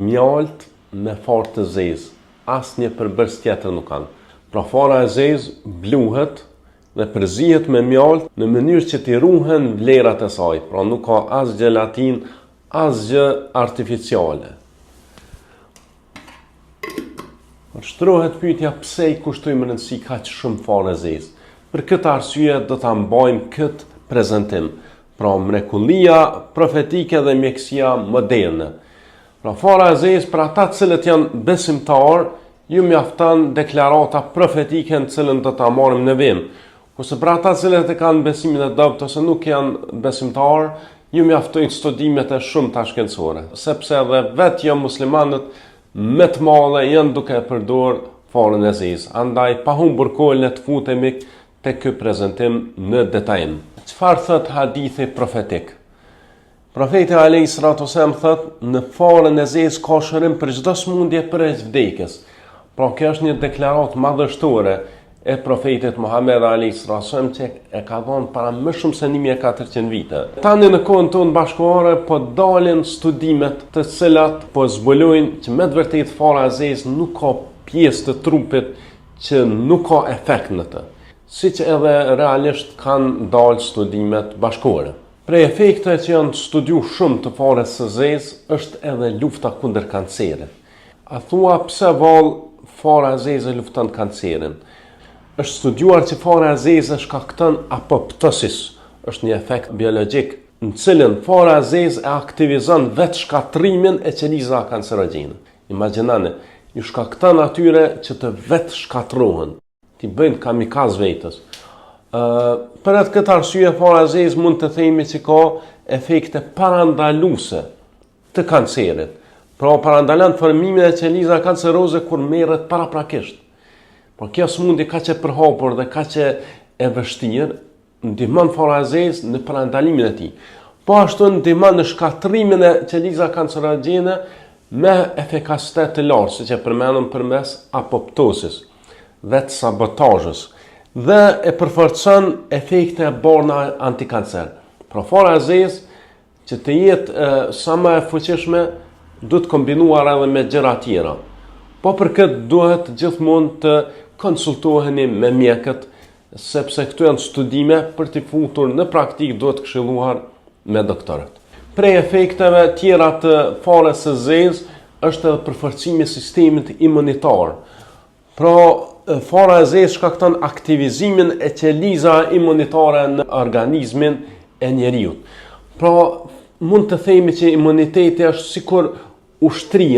Mjalt me farë të zezë, asnjë përbërës tjetër nuk kanë. Pra fara e zezë bluhet dhe përzihet me mjalt në mënyrë që t'i ruhen vlerat e saj. Pra nuk ka as gjelatin, as gjë artificiale. Shtrohet pyetja pse i kushtojmë rëndësi kaq shumë farë e zezë. Për këtë arsye do ta mbajmë këtë prezantim. Pra mrekullia profetike dhe mjekësia moderne. Pra fara e zezë për ata cilët janë besimtar, ju mjafton deklarata profetike në cilën do ta marrim në vim. Kurse për ata cilët e kanë besimin e dobët ose nuk janë besimtar, ju mjaftojnë studimet e shumta shkencore, sepse edhe vetë jo muslimanët me të madhe janë duke përdorur farën e zezë. Andaj pa humbur kohën le të futemi te ky prezantim në detajim. Çfarë thot hadithi profetik? Profeti alayhis salatu wasallam thot, në farën e zezë ka shërim për çdo smundje përveç vdekjes. Pra kjo është një deklaratë madhështore e profetit Muhammed alayhis salatu wasallam që e ka dhënë para më shumë se 1400 vite. Tani në kohën tonë bashkëkohore po dalin studimet të cilat po zbulojnë që me të vërtetë fara e zezë nuk ka pjesë të trupit që nuk ka efekt në të. Siç edhe realisht kanë dalë studimet bashkëkohore. Prej efekte që janë studiu shumë të farës së zezë është edhe lufta kundër kancerit. A thua pse vallë fara e zezë lufton kancerin? Është studiuar që fara e zezë shkakton apoptosis, është një efekt biologjik në cilën fara e zezë e aktivizon vetë shkatrimin e qelizave kancerogjene. Imagjinani, ju shkakton atyre që të vetë shkatrohen, ti bëjnë kamikaz vetës. Për atë këtë arsye fara e zezë mund të themi që ka efekte parandaluese të kancerit. Pra parandalon formimin e qelizave kanceroze kur merret paraprakisht. Por kjo smundje kaq e përhapur dhe kaq e vështirë ndihmon fara e zezë në parandalimin e tij. Po ashtu ndihmon në shkatrimin e qelizave kancerogjene me efikacitet të lartë, siç e përmendëm përmes apoptosis, vetë sabotazhës, dhe e përforcon efekte e borna antikancer. Pra fara e zezë që të jetë sa më e fuqishme duhet kombinuar edhe me gjëra tjera. Po për këtë duhet gjithmonë të konsultoheni me mjekët, sepse këtu janë studime për të futur në praktikë duhet këshilluar me doktorët. Prej efekteve tjera të farës së zezë është edhe përforcimi i sistemit imunitar. Pra fara e zezë shkakton aktivizimin e qelizave imunitare në organizmin e njeriut. Pra mund të themi që imuniteti është sikur ushtria